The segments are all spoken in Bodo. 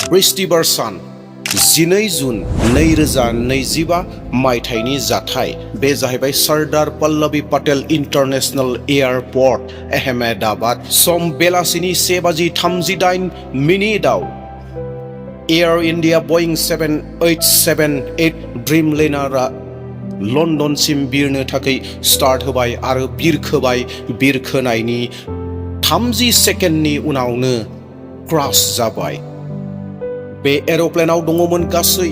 बृहस्पतिबार सान 12 जुन 2025 मायथाइनि जाथाय बे जाहैबाय सरदार पल्लवी पटेल इंटरनेशनल एयारपोर्ट अहमदाबाद सम बेलासिनि 1:38 एयार इंडिया बोइंग 7878 ड्रीमलाइनारा लंडनसिम बिरनो थाखाय स्टार्ट होबाय आरो बिरखोबाय बिरखोनायनि 30 सेकेन्डनि उनावनो क्रैश जाबाय। बे एरोप्लेनाव दङमोन गासै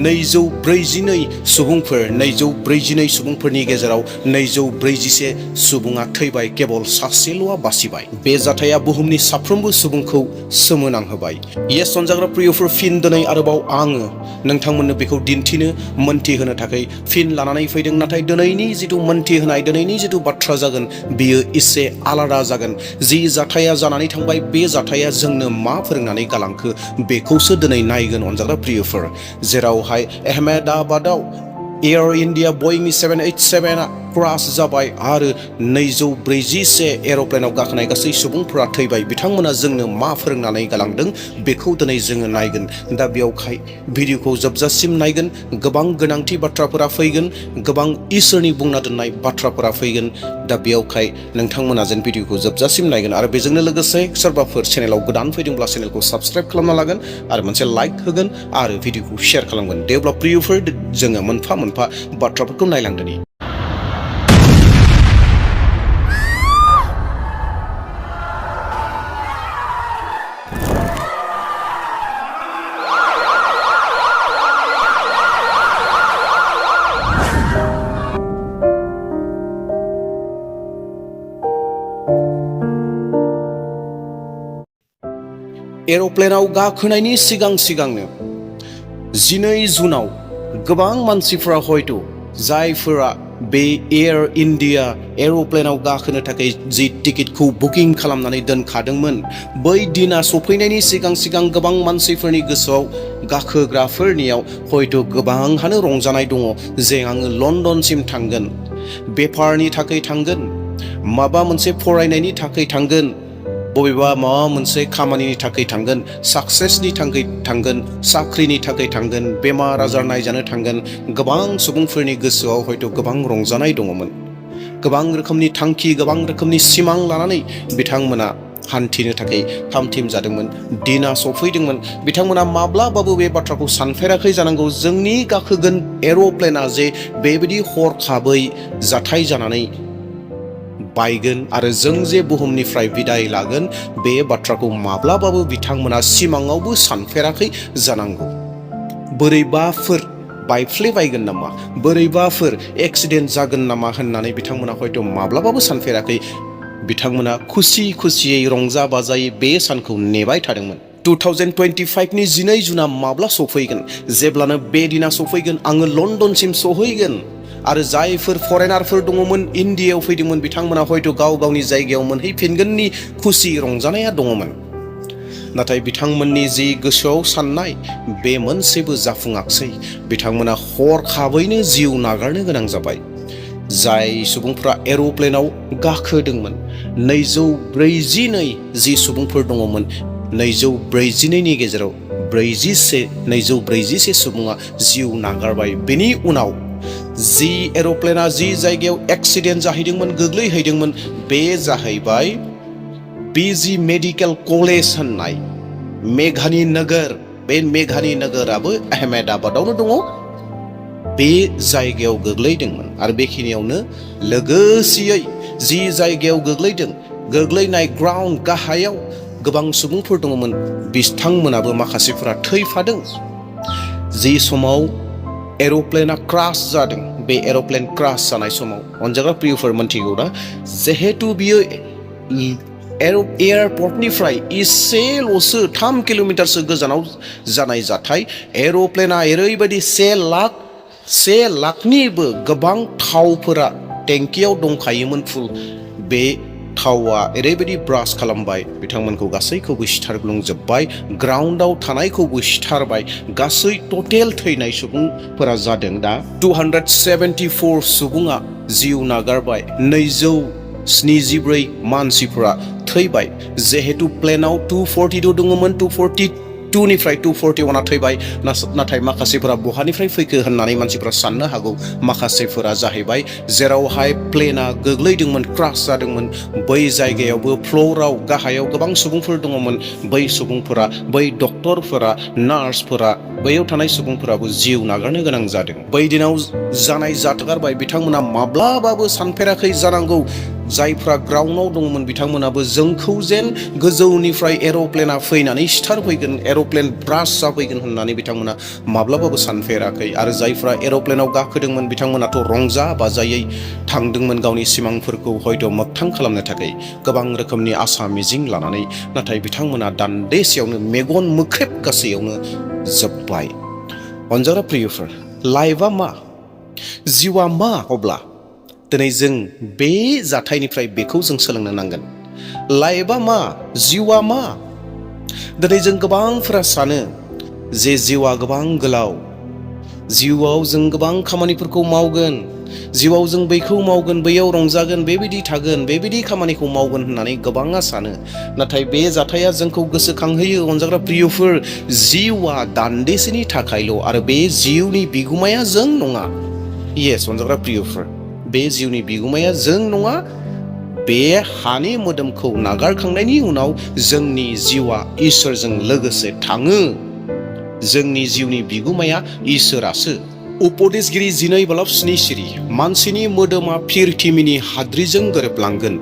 242 सुबुंफोर 242 सुबुंफोरनि गेजेराव 241 सुबुङा थैबाय केवल सासेल'आ बासिबाय। बे जाथाया बुहुमनि साफ्रोमबो सुबुंखौ सोमोनांहोबाय। येस अनजाग्रा प्रियफोर फिन दिनै आरोबाव आङो नोंथांमोननो बेखौ दिन्थिनो मोन्थिहोनो थाखाय फिन लानानै फैदों। नाथाय दिनैनि जिथु मोन्थिहोनाय दिनैनि जिथु बाथ्रा जागोन बियो एसे आलादा जागोन। जि जाथाया जानानै थांबाय बे जाथाया जोंनो मा फोरोंनानै गालांखो बेखौसो दिनै नायगोन अनजाग्रा प्रियफोर। जेरावहाय अहमदाबादाव एयार इंडिया बोइंग 787 क्रैश जाबाय आरो 241 एरोप्लेनाव गाखोनाय गासै सुबुंफोरा थैबाय। बिथांमोना जोंनो मा फोरोंनानै गालांदों बेखौ दिनै जोङो नायगोन। दा बेयावहाय भिडिअखौ जोबजासिम नायगोन। गोबां गोनांथि बाथ्राफोरा फैगोन, गोबां इसोरनि बुंना दोननाय बाथ्राफोरा फैगोन। दा बेयावहाय नोंथांमोना जेन भिडिअखौ जोबजासिम नायगोन आरो बेजोंनो लोगोसे सोरबाफोर चेनेलाव गोदान फैदोंब्ला चेनेलखौ साबस्क्राइब खालामना लागोन आरो मोनसे लाइक होगोन आरो भिडिअखौ शेयार खालामगोन। दे अब्ला प्रियफोर जोङो मोनफा मोनफा बाथ्राफोरखौ नायलांदोनि। एरोप्लेनाव गाखोनायनि सिगांनो 12 जुनाव गोबां मानसिफोरा हयथ' जायफोरा बे एयार इंडिया एरोप्लेनाव गाखोनो थाखाय जि टिकेटखौ बुकिं खालामनानै दोनखादोंमोन बै दिना सफैनायनि सिगां गोबां मानसिफोरनि गोसोआव गाखोग्राफोरनियाव हयथ' गोबांहानो रंजानाय दङ जे आङो लन्डनसिम थांगोन, बेफारनि थाखाय थांगोन, माबा मोनसे फरायनायनि थाखाय थांगोन, बबेबा माबा मोनसे खामानिनि थाखाय थांगोन, साक्सेसनि थाखाय थांगोन, साख्रिनि थाखाय थांगोन, बेमार आजार नायजानो थांगोन। गोबां सुबुंफोरनि गोसोआव हयथ' गोबां रंजानाय दङमोन। गोबां रोखोमनि थांखि, गोबां रोखोमनि सिमां लानानै बिथांमोना हान्थिनो थाखाय थाम-थिम जादोंमोन। दिना सफैदोंमोन। बिथांमोना माब्लाबाबो बे बाथ्राखौ सानफेराखै जानांगौ जोंनि गाखोगोन एरोप्लेना जे बेबायदि हरखाबै जाथाय जानानै बायगोन आरो जों जे बुहुमनिफ्राय बिदाय लागोन बे बाथ्राखौ माब्लाबाबो बिथांमोना सिमाङावबो सानफेराखै जानांगौ। बोरैबाफोर बायफ्लेबायगोन नामा, बोरैबाफोर एक्सिडेन्ट जागोन नामा होननानै बिथांमोना हयथ' माब्लाबाबो सानफेराखै। बिथांमोना खुसियै रंजा बाजायै बे सानखौ नेबाय थादोंमोन। 2025 नि 12 जुना माब्ला सफैगोन? जेब्लानो बे दिना सफैगोन आङो लन्डनसिम सहैगोन आरो जायफोर फरेनारफोर दङमोन इन्डियायाव फैदोंमोन बिथांमोना हयथ' गाव-गावनि जायगायाव मोनहैफिनगोननि खुसि रंजानाया दङमोन। नाथाय बिथांमोननि जि गोसोआव साननाय बे मोनसेबो जाफुङाखसै। बिथांमोना हरखाबैनो जिउ नागारनो गोनां जाबाय। जाय सुबुंफ्रा एरोप्लेनाव गाखोदोंमोन 242 जि सुबुंफोर दङमोन 242 नि गेजेराव 241 सुबुङा जिउ नागारबाय। बेनि उनाव जि एरोप्लेना जि जायगायाव एक्सिडेन्ट जाहैदोंमोन, गोग्लैहैदोंमन बे जाहैबाय बिजि मेडिकेल कलेज होननाय मेघानि नोगोर। बे मेघानि नोगोराबो अहमदाबादावनो दङ। बे जायगायाव गोग्लैदोंमोन आरो बेखिनियावनो लोगोसेयै जि जायगायाव गोग्लैदों, गोग्लैनाय ग्राउन्ड गाहायाव गोबां सुबुंफोर दङमोन बिथांमोनाबो माखासेफोरा थैफादों। जि समाव एरोप्लेना क्रैश जादों बे एरोप्लेन क्रैश जानाय समाव अनजाग्रा प्रियफोर मोनथिगौ ना जिहेतु बियो एयारपर्टनिफ्राय एसेल'सो 3 किल'मिटारसो गोजानाव जानाय जाथाय। एरोप्लेना ओरैबायदि 1 लाखनिबो गोबां थावफोरा टेंकियाव दंखायोमोन फुल। बे थावा ओरैबायदि ब्रास खालामबाय बिथांमोनखौ गासैखौबो सिथारग्लुंजोब्बाय, ग्राउन्डआव थानायखौबो सिथारबाय। गासै टटेल थैनाय सुबुंफोरा जादों दा 274 सुबुङा जिउ नागारबाय, 274 मानसिफोरा थैबाय। जिहेतु प्लेनाव 242 दङमोन, 240 2निफ्राय 241 थैबाय नाथाय माखासेफोरा बहानिफ्राय फैखो होननानै मानसिफोरा साननो हागौ माखासेफोरा जाहैबाय जेरावहाय प्लेना गोग्लैदोंमोन क्रास जादोंमोन बै जायगायावबो फ्ल'राव गाहायाव गोबां सुबुंफोर दङमोन बै सुबुंफोरा बै डक्टरफोरा नार्सफोरा बैयाव थानाय सुबुंफोराबो जिउ नागारनो गोनां जादों बै दिनाव जानाय जाथारबाय बिथांमोना माब्लाबाबो सानफेराखै जानांगौ जायफ्रा ग्राउन्डआव दङमोन बिथांमोनाबो जोंखौ जेन गोजौनिफ्राय एर'प्लेना फैनानै सिथारफैगोन एर'प्लेन ब्रास जाफैगोन होननानै बिथांमोना माब्लाबाबो सानफेराखै आरो जायफ्रा एर'प्लेनाव गाखोदोंमोन बिथांमोनाथ' रंजा बाजायै थांदोंमोन गावनि सिमांफोरखौ हयथ' मोगथां खालामनो थाखाय गोबां रोखोमनि आसा मिजिं लानानै नाथाय बिथांमोना दान्देसेयावनो मेगन मोख्रेब गासैयावनो जोब्बाय अनजाग्रा प्रियफोर लाइफआ मा जिउआ मा अब्ला दिनै जों बे जाथायनिफ्राय बेखौ जों सोलोंनो नांगोन लाइफआ मा जिउआ मा दिनै जों गोबांफोरा सानो जे जिउआ गोबां गोलाव जिउआव जों गोबां खामानिफोरखौ मावगोन जिउआव जों बैखौ मावगोन बैयाव रंजागोन बेबायदि थागोन बेबायदि खामानिखौ मावगोन होननानै गोबाङा सानो नाथाय बे जाथाया जोंखौ गोसोखांहोयो अनजाग्रा प्रियफोर जिउआ दान्दिसेनि थाखायल' आरो बे जिउनि बिगुमाया जों नङा येस अनजाग्रा प्रियफोर बे जिउनि बिगुमाया जों नङा बे हानि मोदोमखौ नागारखांनायनि उनाव जोंनि जिउआ इसोरजों लोगोसे थाङो जोंनि जिउनि बिगुमाया इसोरासो उपदेशगिरि 12:7 सिरि मानसिनि मोदोमा फिरथिमिनि हाद्रिजों गोरोबलांगोन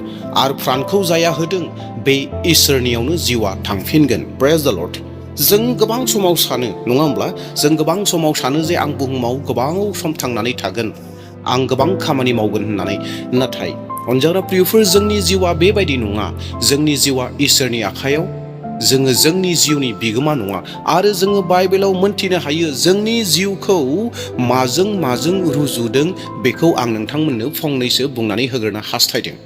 आरो प्राणखौ जाया होदों बे इसोरनियावनो जिउआ थांफिनगोन प्रेज द लर्ड जों गोबां समाव सानो नङा होमब्ला जों गोबां समाव सानो जे आं बुहुमाव गोबां सम थांनानै थागोन आं गोबां खामानि मावगोन होननानै नाथाय अनजाग्रा प्रियफोर जोंनि जिउआ बेबायदि नङा जोंनि जिउआ इसोरनि आखायाव जोङो जोंनि जिउनि बिगोमा नङा आरो जोङो बाइबेलाव मोनथिनो हायो जोंनि जिउखौ माजों माजों रुजुदों बेखौ आं नोंथांमोननो फंनैसो बुंनानै होग्रोनो हास्थायदों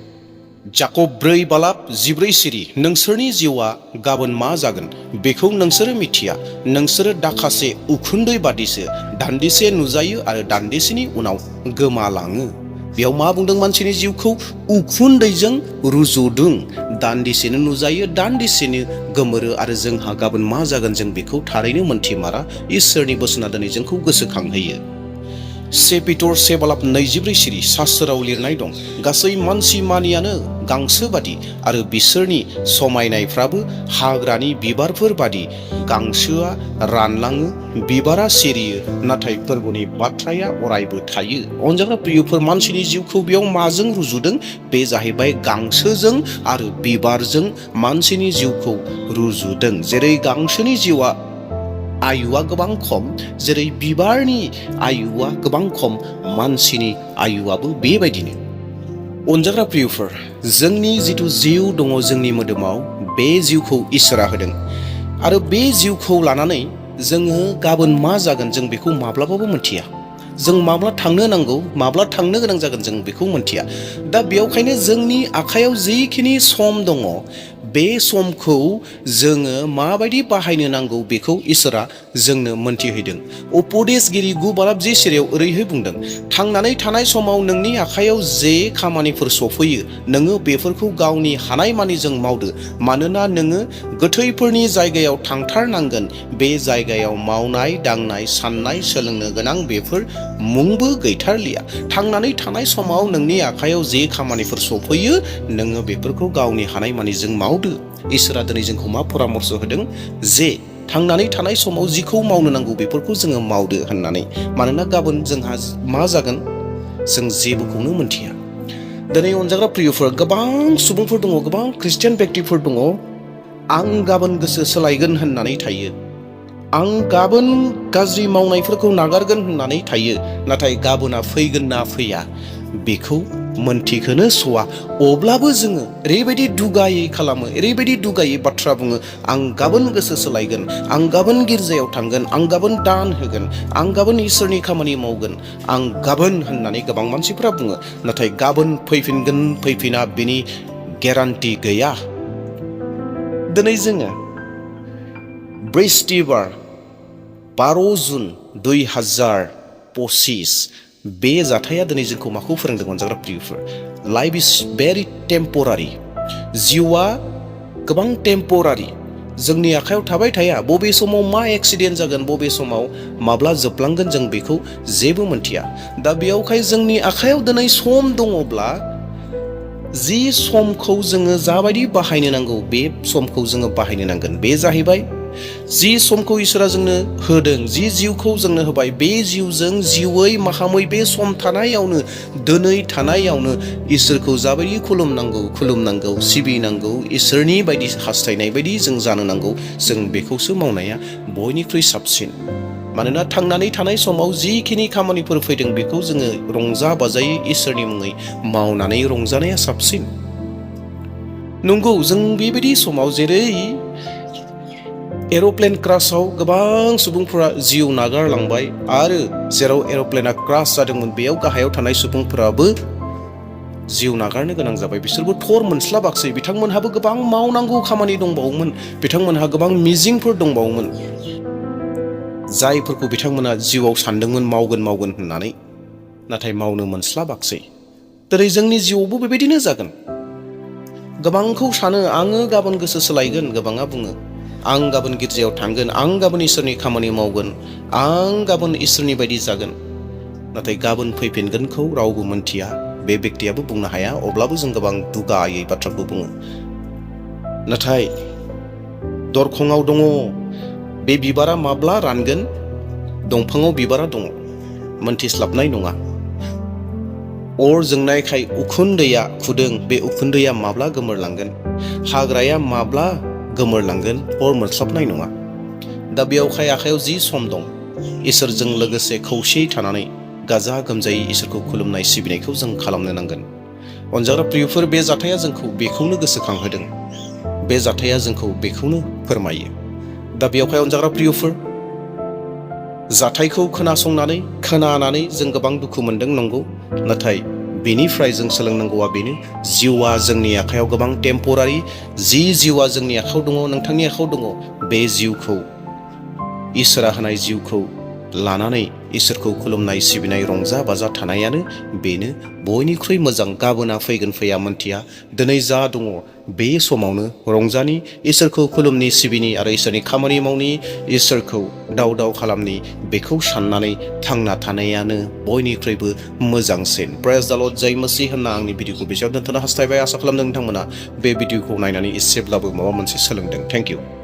जाकब 4:14 सिरि नोंसोरनि जिउआ गाबोन मा जागोन बेखौ नोंसोरो मिथिया नोंसोरो दाखासे उखुन्दै बादिसो दान्दिसे नुजायो आरो दान्दिसेनि उनाव गोमालाङो बेयाव मा बुंदों मानसिनि जिउखौ उखुन्दैजों रुजुदों दान्दिसेनो नुजायो दान्दिसेनो गोमोरो आरो जोंहा गाबोन मा जागोन जों बेखौ थारैनो मोनथिमारा इसोरनि बोसोना दिनै जोंखौ गोसोखांहोयो 1 पिटर 7:24 सिरि शास्त्राव लिरनाय दं गासै मानसि मानियानो गांसो बादि आरो बिसोरनि समायनायफ्राबो हाग्रानि बिबारफोर बादि गांसोआ रानलाङो बिबारा सिरियो नाथाय फोरबोनि बाथ्राया अरायबो थायो अनजाग्रा प्रियफोर मानसिनि जिउखौ बेयाव माजों रुजुदों बे जाहैबाय गांसोजों आरो बिबारजों मानसिनि जिउखौ रुजुदों जेरै गांसोनि जिउआ आयुआ गोबां खम जेरै बिबारनि आयुआ गोबां खम मानसिनि आयुआबो बेबायदिनो अनजाग्रा प्रियफोर जोंनि जिथु जिउ दङ जोंनि मोदोमाव बे जिउखौ इसोरा होदों आरो बे जिउखौ लानानै जोङो गाबोन मा जागोन जों बेखौ माब्लाबाबो मिथिया जों माब्ला थांनो नांगौ माब्ला थांनो गोनां जागोन जों बेखौ मिथिया दा बेयावखायनो जोंनि आखायाव जिखिनि सम दङ बे समखौ जोङो माबायदि बाहायनो नांगौ बेखौ इसोरा जोंनो मोनथिहोदों उपदेशगिरि 9:10 सिरियाव ओरैहाय बुंदों थांनानै थानाय समाव नोंनि आखायाव जे खामानिफोर सफैयो नोङो बेफोरखौ गावनि हानायमानिजों मावदो मानोना नोङो गोथैफोरनि जायगायाव थांथारनांगोन बे जायगायाव मावनाय दांनाय साननाय सोलोंनो गोनां बेफोर मुंबो गैथारलिया थांनानै थानाय समाव नोंनि आखायाव जे खामानिफोर सफैयो नोङो बेफोरखौ गावनि हानायमानिजों मावदो इसोरा दिनै जोंखौ मा परामर्श होदों जे थांनानै थानाय समाव जिखौ मावनो नांगौ बेफोरखौ जोङो मावदो होननानै मानोना गाबोन जोंहा मा जागोन जों जेबोखौनो मोनथिया दिनै अनजाग्रा प्रियफोर गोबां सुबुंफोर दङ गोबां ख्रिस्टियान व्यक्तिफोर दङ आं गाबोन गोसो सोलायगोन होननानै थायो आं गाबोन गाज्रि मावनायफोरखौ नागारगोन होननानै थायो नाथाय गाबोना फैगोन ना फैया बेखौ मोनथिखोनो सवा अब्लाबो जोङो ओरैबायदि दुगायै खालामो ओरैबायदि दुगायै बाथ्रा बुङो आं गाबोन गोसो सोलायगोन आं गाबोन गिर्जायाव थांगोन आं गाबोन दान होगोन आं गाबोन इसोरनि खामानि मावगोन आं गाबोन होननानै गोबां मानसिफोरा बुङो नाथाय गाबोन फैफिनगोन फैफिना बिनि गेरान्टि गैया दिनै जोङो बृहस्पतिबार 12 जुन 2025 बे जाथाया दिनै जोंखौ माखौ फोरोंदों अनजाग्रा प्रियफोर लाइफ इज भेरि टेम्परारि जिउआ गोबां टेम्परारि जोंनि आखायाव थाबाय थाया। बबे समाव मा एक्सिडेन्ट जागोन, बबे समाव माब्ला जोबलांगोन जों बेखौ जेबो मोनथिया। दा बेयावखाय जोंनि आखायाव दिनै सम दङब्ला जि समखौ जोङो जाबायदि बाहायनो नांगौ बे समखौ जोङो बाहायनो नांगोन। बे जाहैबाय जि समखौ इसोरा जोंनो होदों, जि जिउखौ जोंनो होबाय, बे जिउजों जिउयै माहामै बे सम थानायावनो, दिनै थानायावनो इसोरखौ जाबायदि खुलुमनांगौ, सिबिनांगौ, इसोरनि बायदि हास्थायनाय बायदि जों जानो नांगौ। जों बेखौसो मावनाया बयनिख्रुइ साबसिन। मानोना थांनानै थानाय समाव जिखिनि खामानिफोर फैदों बेखौ जोङो रंजा बाजायै इसोरनि मुङै मावनानै रंजानाया साबसिन। नंगौ, जों बेबायदि समाव जेरै एर'प्लेन क्रासआव गोबां सुबुंफोरा जिउ नागारलांबाय आरो जेराव एर'प्लेना क्रास जादोंमोन बेयाव गाहायाव थानाय सुबुंफोराबो जिउ नागारनो गोनां जाबाय। बिसोरबो थर मोनस्लाबाखसै। बिथांमोनहाबो गोबां मावनांगौ खामानि दंबावोमोन, बिथांमोनहा गोबां मिजिंफोर दंबावोमोन, जायफोरखौ बिथांमोना जिउआव सानदोंमोन मावगोन होननानै, नाथाय मावनो मोनस्लाबाखसै। दिनै जोंनि जिउआवबो बेबायदिनो जागोन। गोबांखौ सानो आङो गाबोन गोसो सोलायगोन, गोबाङा बुङो आं गाबोन गिर्जायाव थांगोन, आं गाबोन इसोरनि खामानि मावगोन, आं गाबोन इसोरनि बायदि जागोन। नाथाय गाबोन फैफिनगोनखौ रावबो मोनथिया, बे बेक्तियाबो बुंनो हाया। अब्लाबो जों गोबां दुगायै बाथ्राखौ बुङो। नाथाय दरखंआव दङ, बे बिबारा माब्ला रानगोन, दंफाङाव बिबारा दङ, मोनथिस्लाबनाय नङा। अर जोंनायखाय उखुन्दैया खुदों, बे उखुन्दैया माब्ला गोमोरलांगोन, हाग्राया माब्ला गोमोरलांगोन, हर मोनस्लाबनाय नङा। दा बेयावखाय आखायाव जि सम दं, इसोरजों लोगोसे खौसेयै थानानै गाजा गोमजायै इसोरखौ खुलुमनाय सिबिनायखौ जों खालामनो नांगोन। अनजाग्रा प्रियफोर, बे जाथाया जोंखौ बेखौनो गोसोखांहोदों, बे जाथाया जोंखौ बेखौनो फोरमायो। दा बेयावखाय अनजाग्रा प्रियफोर, जाथायखौ खोनानानै जों गोबां दुखु मोनदों, नंगौ। नाथाय बेनिफ्राय जों सोलोंनांगौआ बेनो, जिउआ जोंनि आखायाव गोबां टेम्परारि। जि जिउआ जोंनि आखायाव दङ, नोंथांनि आखायाव दङ, बे जिउखौ, इसोरा होनाय जिउखौ लानानै इसोरखौ खुलुमनाय सिबिनाय रंजा बाजा थानायानो बेनो बयनिख्रुइ मोजां। गाबोना फैगोन फैया मोनथिया। दिनै जा दङ बे समावनो रंजानि, इसोरखौ खुलुमनि, सिबिनि आरो इसोरनि खामानि मावनि, इसोरखौ दाव खालामनि। बेखौ साननानै थांना थानायानो बयनिख्रुइबो मोजांसिन। प्रेज द लर्ड, जय मसीह होनना आंनि भिडिअखौ बेसेयाव दोनथ'नो हास्थायबाय। आसा खालामदों नोंथांमोना बे भिडिअखौ नायनानै एसेब्लाबो माबा मोनसे सोलोंदों। Thank you.